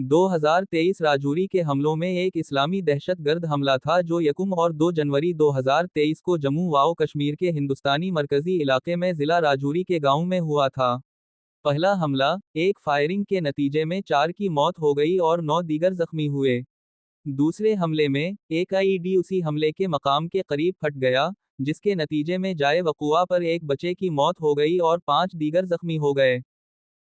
2023 राजौरी के हमलों में एक इस्लामी दहशतगर्द हमला था जो यकुम और 2 जनवरी 2023 को जम्मू वाओ कश्मीर के हिंदुस्तानी मरकजी इलाके में जिला राजौरी के गांव में हुआ था। पहला हमला, एक फायरिंग के नतीजे में 4 की मौत हो गई और 9 दीगर जख्मी हुए। दूसरे हमले में, एक आईईडी उसी हमले के मकाम के करीब फट गया, जिसके नतीजे में जाए वक़ुआ पर एक बच्चे की मौत हो गई और 5 दीगर जख्मी हो गए।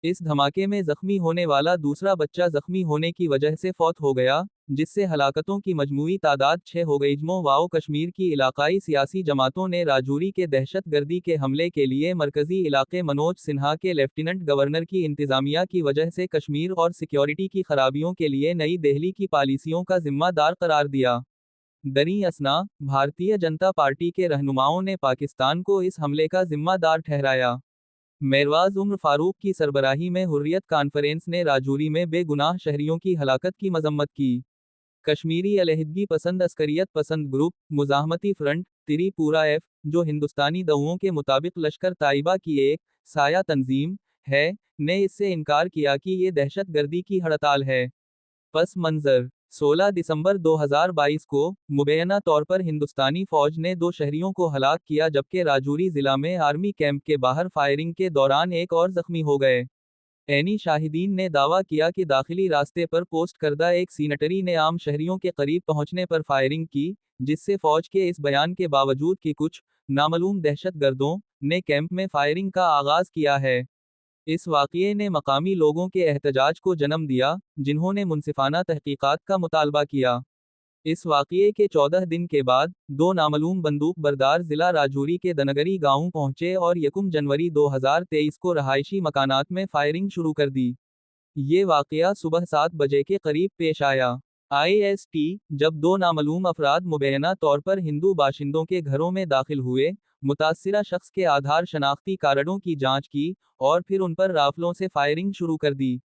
इस धमाके में जख्मी होने वाला दूसरा बच्चा जख्मी होने की वजह से फौत हो गया, जिससे हलाकतों की मजमूई तादाद 6 हो गई। जम्मू वाओ कश्मीर की इलाकाई सियासी जमातों ने राजौरी के दहशतगर्दी के हमले के लिए मरकजी इलाके मनोज सिन्हा के लेफ्टिनेंट गवर्नर की इंतजामिया की वजह से कश्मीर और सिक्योरिटी की खराबियों के लिए नई दिल्ली की पॉलिसियों का जिम्मेदार करार दिया। दरी असना, भारतीय जनता पार्टी के रहनुमाओं ने पाकिस्तान को इस हमले का जिम्मेदार ठहराया। मेरवाज उम्र फारूक की सरबराही में हुर्रियत कॉन्फ्रेंस ने राजौरी में बेगुनाह शहरियों की हलाकत की मजम्मत की। कश्मीरी अलहदगी पसंद अस्करियत पसंद ग्रुप, मुजाहमती फ्रंट, त्रिपुरा एफ, जो हिंदुस्तानी दवों के मुताबिक लश्कर ताइबा की एक साया तंजीम है, ने इससे इनकार किया कि ये दहशतगर्दी की हड़ताल है। पस मंजर, 16 दिसंबर 2022 को मुबैना तौर पर हिंदुस्तानी फौज ने 2 शहरियों को हलाक किया, जबकि राजौरी जिला में आर्मी कैंप के बाहर फायरिंग के दौरान एक और जख्मी हो गए। ऐनी शाहिदीन ने दावा किया कि दाखिली रास्ते पर पोस्ट करदा एक सीनेटरी ने आम शहरियों के करीब पहुंचने पर फायरिंग की, जिससे फौज के इस बयान के बावजूद कि कुछ नामालूम दहशतगर्दों ने कैंप में फायरिंग का आगाज किया है। इस वाक़ये ने मकामी लोगों के एहतजाज को जन्म दिया, जिन्होंने मुनसिफाना तहकीकात का मुतालबा किया। इस वाक़ये के 14 दिन के बाद 2 नामालूम बंदूक बरदार जिला राजौरी के दनगरी गांव पहुंचे और यकुम जनवरी 2023 को रहायशी मकानात में फायरिंग शुरू कर दी। ये वाक़या सुबह 7 बजे के करीब पेश आया। IST, जब 2 नामालूम अफराद मुबैना तौर पर हिंदू बाशिंदों के घरों में दाखिल हुए, मुतासिरा शख्स के आधार शनाख्ती कार्डों की जांच की और फिर उन पर राफलों से फायरिंग शुरू कर दी।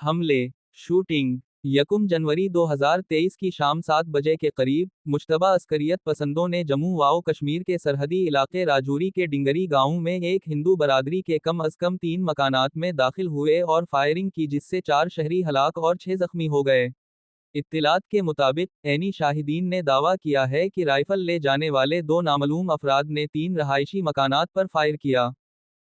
हमले, शूटिंग, यकुम जनवरी 2023 की शाम 7 बजे के करीब मुश्तबा अस्करियत पसंदों ने जम्मू वाओ कश्मीर के सरहदी इलाके राजौरी के डिंगरी गांव में एक हिंदू बरादरी के कम अज कम 3 मकानात में दाखिल हुए और फायरिंग की, जिससे 4 शहरी हलाक और 6 जख्मी हो गए। इत्तिलात के मुताबिक ऐनी शाहिदीन ने दावा किया है कि राइफल ले जाने वाले 2 नामालूम अफराद ने 3 रहायशी मकानात पर फायर किया।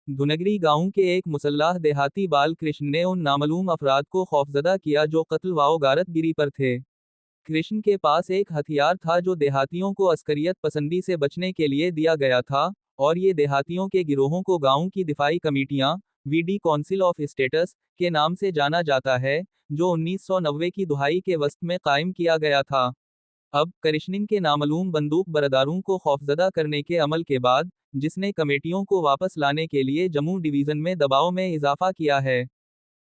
धुनगरी गांव के एक मुसल्लाह देहाती बाल कृष्ण ने उन नामालूम अफराद को खौफजदा किया जो कत्ल वाओ गारतगिरी पर थे। कृष्ण के पास एक हथियार था जो देहातियों को अस्करियत पसंदी से बचने के लिए दिया गया था, और ये देहातियों के गिरोहों को गांव की दिफाई कमेटियां, VD काउंसिल ऑफ स्टेटस, के नाम से जाना जाता है, जो 1990 की दुहाई के वस्त में कायम किया गया था। अब कृष्णन के नामालूम बंदूक बरदारों को खौफजदा करने के अमल के बाद, जिसने कमेटियों को वापस लाने के लिए जम्मू डिवीजन में दबाव में इजाफा किया है।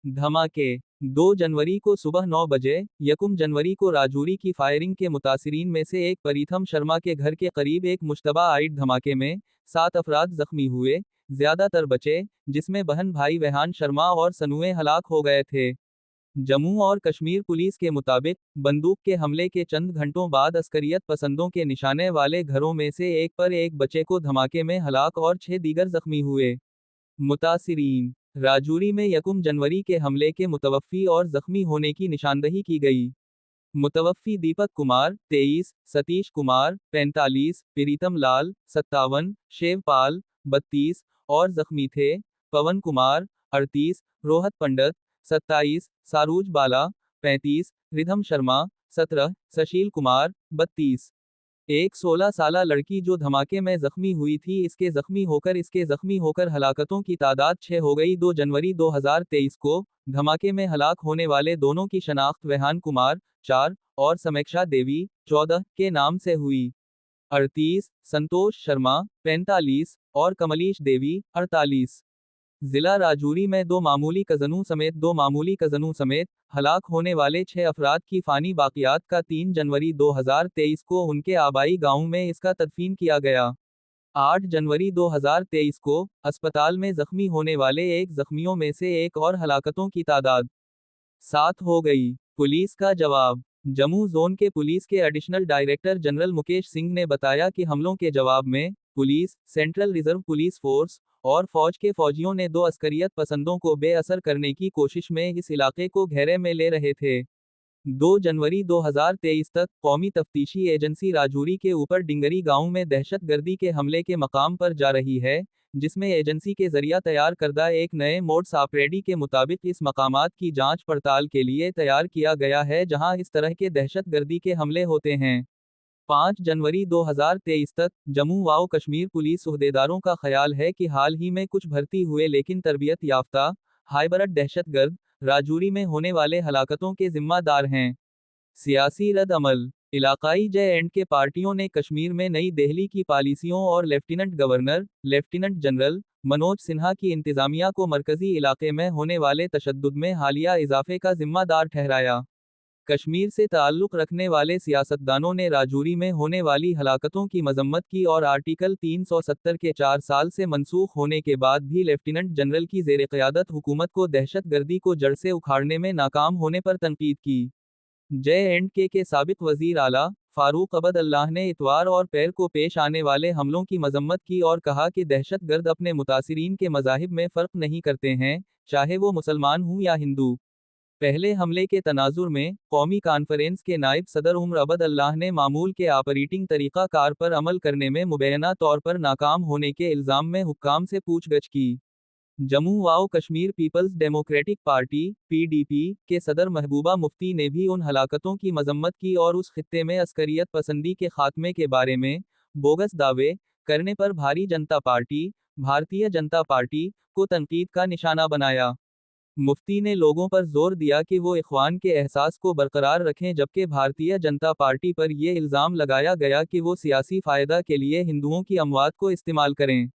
धमाके, 2 जनवरी को सुबह 9 बजे, यकुम जनवरी को राजौरी की फायरिंग के मुतासिरीन में से एक परीथम शर्मा के घर के करीब एक मुश्तबा आइड धमाके में 7 अफराद जख्मी हुए, ज्यादातर बचे, जिसमें बहन भाई वेहान शर्मा और सनुए हलाक हो गए थे। जम्मू और कश्मीर पुलिस के मुताबिक, बंदूक के हमले के चंद घंटों बाद अस्करियत पसंदों के निशाने वाले घरों में से एक पर एक बच्चे को धमाके में हलाक और 6 दीगर जख्मी हुए। मुतासिरीन, राजौरी में यकुम जनवरी के हमले के मुतवफ़्फ़ी और जख्मी होने की निशानदही की गई। मुतवफ़्फ़ी दीपक कुमार 23, सतीश कुमार 45, प्रीतम लाल 57, शेवपाल 32 और जख्मी थे पवन कुमार 38, रोहत पंडित 27, सारूज बाला 35, रिधम शर्मा 17, सशील कुमार 32। एक 16 साला लड़की जो धमाके में जख्मी हुई थी, इसके जख्मी होकर हलाकतों की तादाद 6 हो गई। 2 जनवरी 2023 को धमाके में हलाक होने वाले दोनों की शनाख्त वेहान कुमार 4 और समीक्षा देवी 14 के नाम से हुई। 38, संतोष शर्मा 45 और कमलीश देवी 48। जिला राजौरी में 2 मामूली कजनों समेत हलाक होने वाले 6 अफराद की फानी बाकियात का 3 जनवरी 2023 को उनके आबाई गांव में इसका तदफीन किया गया। 8 जनवरी 2023 को अस्पताल में जख्मी होने वाले एक जख्मियों में से एक और हलाकतों की तादाद 7 हो गई। पुलिस का जवाब, जम्मू जोन के पुलिस के additional director general Mukesh Singh ने बताया कि हमलों के जवाब में police, central reserve police force और फौज के फौजियों ने 2 अस्करियत पसंदों को बेअसर करने की कोशिश में इस इलाके को घेरे में ले रहे थे। 2 जनवरी 2023 तक कौमी तफ्तीशी एजेंसी राजौरी के ऊपर डिंगरी गांव में दहशतगर्दी के हमले के मकाम पर जा रही है, जिसमें एजेंसी के जरिया तैयार करदा एक नए मोड्स ऑपरेंडी के मुताबिक इस मकामात की जांच पड़ताल के लिए तैयार किया गया है जहां इस तरह के दहशतगर्दी के हमले होते हैं। 5 जनवरी 2023 तक जम्मू वाव कश्मीर पुलिस ओहदेदारों का ख्याल है कि हाल ही में कुछ भर्ती हुए लेकिन तरबियत याफ्ता हाइब्रिड दहशतगर्द राजौरी में होने वाले हलाकतों के जिम्मेदार हैं। सियासी रद्द अमल। इलाकाई जे एंड के पार्टियों ने कश्मीर में नई दिल्ली की पॉलिसियों और lieutenant governor lieutenant general Manoj Sinha की इंतजामिया को मरकजी इलाके में होने वाले तशद्दुद में हालिया इजाफे का जिम्मेदार ठहराया। कश्मीर से ताल्लुक रखने वाले सियासतदानों ने राजौरी में होने वाली हलाकतों की मजम्मत की और आर्टिकल 370 के 4 साल से मनसूख होने के बाद भी लेफ्टिनेंट जनरल की ज़ेर क़यादत हुकूमत को दहशतगर्दी को जड़ से उखाड़ने में नाकाम होने पर तनकीद की। जे.एंड.के साबिक वजीर आला फारूक अब्द अल्लाह ने इतवार और पैर को पेश आने वाले हमलों की मजम्मत की और कहा कि दहशतगर्द अपने मुतासिरीन के मज़ाहिब में फ़र्क नहीं करते हैं, चाहे वो मुसलमान हों या हिंदू। पहले हमले के तनाजुर में कौमी कॉन्फ्रेंस के नायब सदर उमर अब्द अल्लाह ने मामूल के ऑपरेटिंग तरीक़ा कार पर अमल करने में मुबैना तौर पर नाकाम होने के इल्ज़ाम में हुक्काम से पूछगछ की। जम्मू वाव कश्मीर पीपल्स डेमोक्रेटिक पार्टी (पीडीपी) के सदर महबूबा मुफ्ती ने भी उन हलाकतों की मजम्मत की और उस खित्ते में अस्करियत पसंदी के खात्मे के बारे में बोगस दावे करने पर भारतीय जनता पार्टी को तनकीद का निशाना बनाया। मुफ्ती ने लोगों पर जोर दिया कि वो इख्वान के एहसास को बरकरार रखें जबकि भारतीय जनता पार्टी पर ये इल्ज़ाम लगाया गया कि वो सियासी फ़ायदा के लिए हिंदुओं की अमवात को इस्तेमाल करें।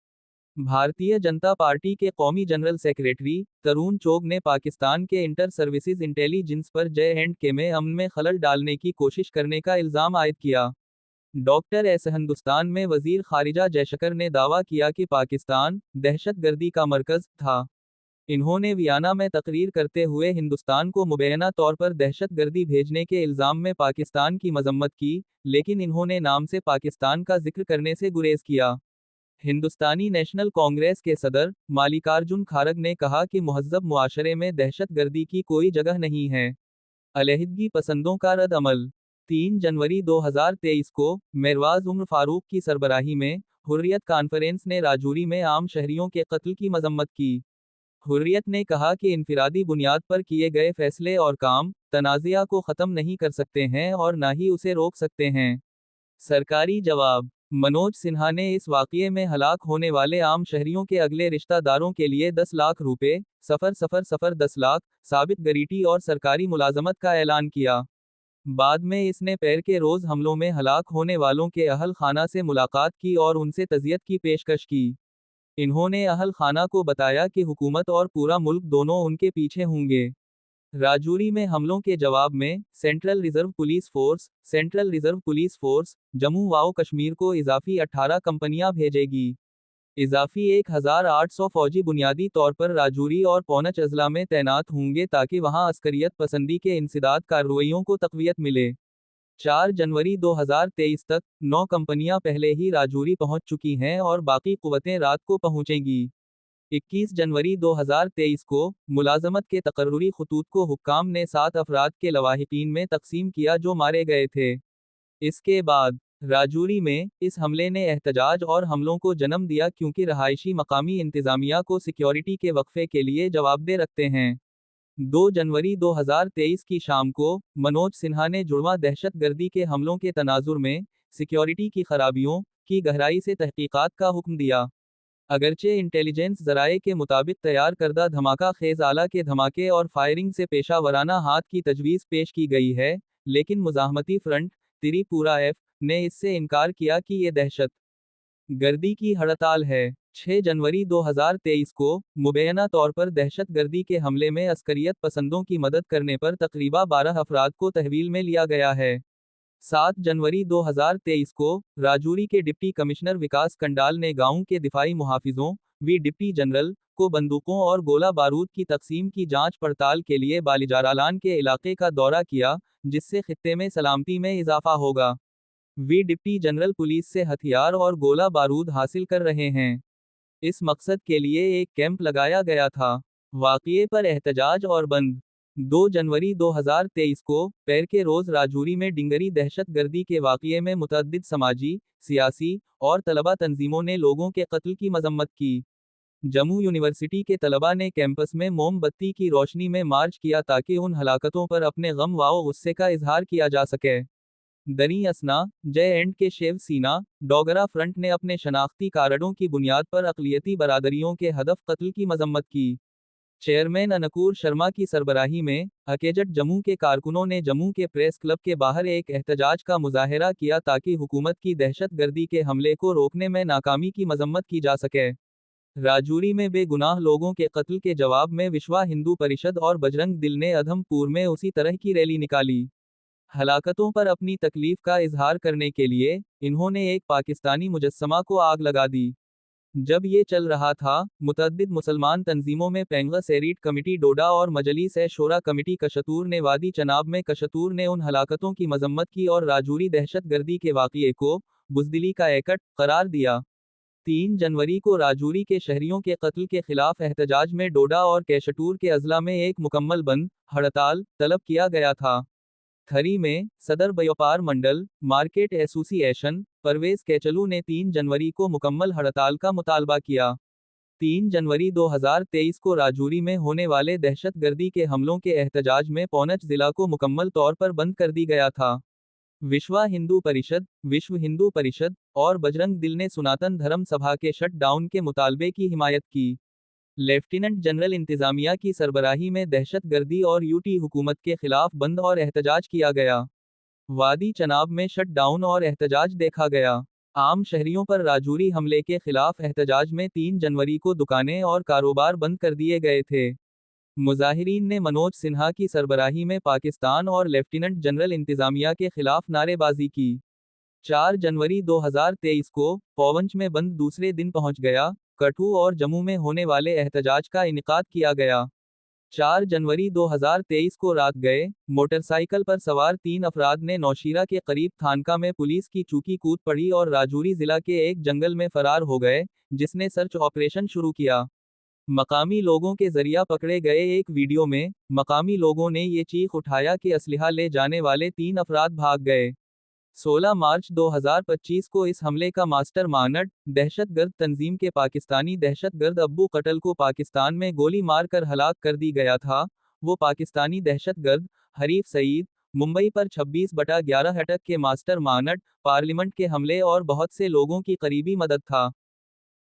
भारतीय जनता पार्टी के कौमी जनरल सेक्रेटरी तरुण चोग ने पाकिस्तान के इंटर सर्विसेज इंटेलिजेंस पर जे.एंड.के में अमन में खलल डालने की कोशिश करने का इल्ज़ाम आयद किया। डॉक्टर एस हिंदुस्तान में वजीर खारिजा जयशंकर ने दावा किया कि पाकिस्तान दहशतगर्दी का मरकज़ था। इन्होंने वियना में तकरीर करते हुए हिंदुस्तान को मुबैना तौर पर दहशतगर्दी भेजने के इल्ज़ाम में पाकिस्तान की मजम्मत की, लेकिन इन्होंने नाम से पाकिस्तान का जिक्र करने से गुरेज किया। हिंदुस्तानी नेशनल कांग्रेस के सदर मल्लिकार्जुन खड़गे ने कहा कि मुहज़्ज़ब मुआशरे में दहशतगर्दी की कोई जगह नहीं है। अलहदगी पसंदों का रद्द अमल। 3 जनवरी 2023 को मिर्वाज़ उमर फारूक की सरबराही में हुर्रियत कॉन्फ्रेंस ने राजौरी में आम शहरियों के कत्ल की मजम्मत की। हुर्रियत ने कहा कि इनफिरादी बुनियाद पर किए गए फैसले और काम तनाज़िया को ख़त्म नहीं कर सकते हैं और ना ही उसे रोक सकते हैं। सरकारी जवाब। मनोज सिन्हा ने इस वाक़ये में हलाक होने वाले आम शहरियों के अगले रिश्तेदारों के लिए 10 लाख रुपए सफ़र 10 लाख साबित गारंटी और सरकारी मुलाजमत का ऐलान किया। बाद में इसने पैर के रोज़ हमलों में हलाक होने वालों के अहल खाना से मुलाकात की और उनसे तज़ियत की पेशकश की। इन्होंने अहल खाना को बताया कि हुकूमत और पूरा मुल्क दोनों उनके पीछे होंगे। राजौरी में हमलों के जवाब में central reserve police force Jammu वाव कश्मीर को इजाफी 18 कंपनियां भेजेगी। इजाफी 1800 फौजी बुनियादी तौर पर राजौरी और पौनच अजला में तैनात होंगे ताकि वहां अस्करियत पसंदी के इंसदाद कार्रवाइयों को तक़वियत मिले। 4 जनवरी 2023 तक 9 कंपनियां पहले ही राजौरी पहुंच चुकी हैं और बाकी कुव्वतें रात को पहुंचेंगी। 21 जनवरी 2023 को मुलाजमत के तकर्रुरी खतूत को हुक्काम ने 7 अफराद के लवाहिकीन में तकसीम किया जो मारे गए थे। इसके बाद राजौरी में इस हमले ने एहतजाज और हमलों को जन्म दिया क्योंकि रहायशी मकामी इंतजामिया को सिक्योरिटी के वक्फे के लिए जवाबदेह रखते हैं। 2 जनवरी 2023 की शाम को मनोज सिन्हा ने जुड़वां दहशतगर्दी के हमलों के तनाजुर में सिक्योरिटी की खराबियों की गहराई से तहकीकात का हुक्म दिया। अगरचे इंटेलिजेंस ज़राए के मुताबिक तैयार करदा धमाका खेज आला के धमाके और फायरिंग से पेशा वराना हाथ की तजवीज़ पेश की गई है, लेकिन मुज़ाहमती फ्रंट त्रिपुरा एफ ने इससे इनकार किया कि ये दहशत गर्दी की हड़ताल है। 6 जनवरी 2023 को मुबैना तौर पर दहशतगर्दी के हमले में अस्करियत पसंदों की मदद करने पर तकरीबा 12 अफराद को तहवील में लिया गया है। 7 जनवरी 2023 को राजौरी के डिप्टी कमिश्नर विकास कंडाल ने गांव के दिफाई मुहाफिजों डिप्टी जनरल को बंदूकों और गोला बारूद की तकसीम की जांच पड़ताल के लिए बालिजारालान के इलाके का दौरा किया, जिससे खित्ते में सलामती में इजाफा होगा। डिप्टी जनरल पुलिस से हथियार और गोला बारूद हासिल कर रहे हैं। इस मकसद के लिए एक कैंप लगाया गया था। वाक़ये पर एहतजाज और बंद। 2 जनवरी 2023 को पैर के रोज राजौरी में डिंगरी दहशतगर्दी के वाकये में मुतअद्दिद समाजी, सियासी और तलबा तंजीमों ने लोगों के कत्ल की मजम्मत की। जम्मू यूनिवर्सिटी के तलबा ने कैंपस में मोमबत्ती की रोशनी में मार्च किया ताकि उन हलाकतों पर अपने गम व गुस्से का इजहार किया जा सके। दरी असना, जय एंड के शिव सीना, डोगरा फ्रंट ने अपने शनाख्ती कार्डों की बुनियाद पर अक़लियती बरादरियों के हदफ कत्ल की मजम्मत की। चेयरमैन अनकूर शर्मा की सरबराही में अकेजट जम्मू के कारकुनों ने जम्मू के प्रेस क्लब के बाहर एक एहतजाज का मुजाहरा किया ताकि हुकूमत की दहशतगर्दी के हमले को रोकने में नाकामी की मजम्मत की जा सके। राजौरी में बेगुनाह लोगों के कत्ल के जवाब में विश्व हिंदू परिषद और बजरंग दल ने अधमपुर में उसी तरह की रैली निकाली। हलाकतों पर अपनी तकलीफ का इजहार करने के लिए इन्होंने एक पाकिस्तानी मुजस्समा को आग लगा दी। जब ये चल रहा था, मुतअद्दिद मुसलमान तंजीमों में पेंगला सेरीट कमिटी डोडा और मजलिस ए शोरा कमिटी कशतूर ने वादी चनाब में कशतूर ने उन हलाकतों की मजम्मत की और राजौरी दहशतगर्दी के वाकये को बुज़दिली का एकट करार दिया। 3 जनवरी को राजौरी के शहरियों के कत्ल के खिलाफ एहतजाज में डोडा और कैशटूर के अजला में एक मुकम्मल बंद हड़ताल तलब किया गया था। थरी में सदर व्यापार मंडल मार्केट एसोसिएशन परवेज कैचलू ने 3 जनवरी को मुकम्मल हड़ताल का मुतालबा किया। 3 जनवरी 2023 को राजौरी में होने वाले दहशतगर्दी के हमलों के एहतजाज में पौनच जिला को मुकम्मल तौर पर बंद कर दी गया था। विश्व हिंदू परिषद और बजरंग दल ने सनातन धर्म सभा के शट डाउन के मुतालबे की हिमायत की। लेफ्टिनेंट जनरल इंतजामिया की सरबराही में दहशतगर्दी और यूटी हुकूमत के खिलाफ बंद और एहतजाज किया गया। वादी चनाब में शट डाउन और एहतजाज देखा गया। आम शहरियों पर राजौरी हमले के खिलाफ एहतजाज में 3 जनवरी को दुकानें और कारोबार बंद कर दिए गए थे। मुजाहिरीन ने मनोज सिन्हा की सरबराही में पाकिस्तान और लेफ्टिनेंट जनरल इंतजामिया के खिलाफ नारेबाजी की। 4 जनवरी 2023 को पौवंच में बंद दूसरे दिन पहुंच गया। कठू और जम्मू में होने वाले एहतजाज का इनेकाद किया गया। 4 जनवरी 2023 को रात गए मोटरसाइकिल पर सवार 3 अफराद ने नौशीरा के करीब थानका में पुलिस की चूकी कूद पड़ी और राजौरी जिला के एक जंगल में फरार हो गए, जिसने सर्च ऑपरेशन शुरू किया। मकामी लोगों के जरिया पकड़े गए एक वीडियो में मकामी लोगों ने ये चीख उठाया कि असलहा ले जाने वाले 3 अफराद भाग गए। 16 मार्च 2025 को इस हमले का मास्टर माइंड दहशतगर्द तंजीम के पाकिस्तानी दहशतगर्द अब्बू कटल को पाकिस्तान में गोली मारकर हलाक कर दी गया था। वो पाकिस्तानी दहशतगर्द हरीफ सईद मुंबई पर 26/11 अटैक के मास्टर माइंड पार्लियामेंट के हमले और बहुत से लोगों की करीबी मदद था।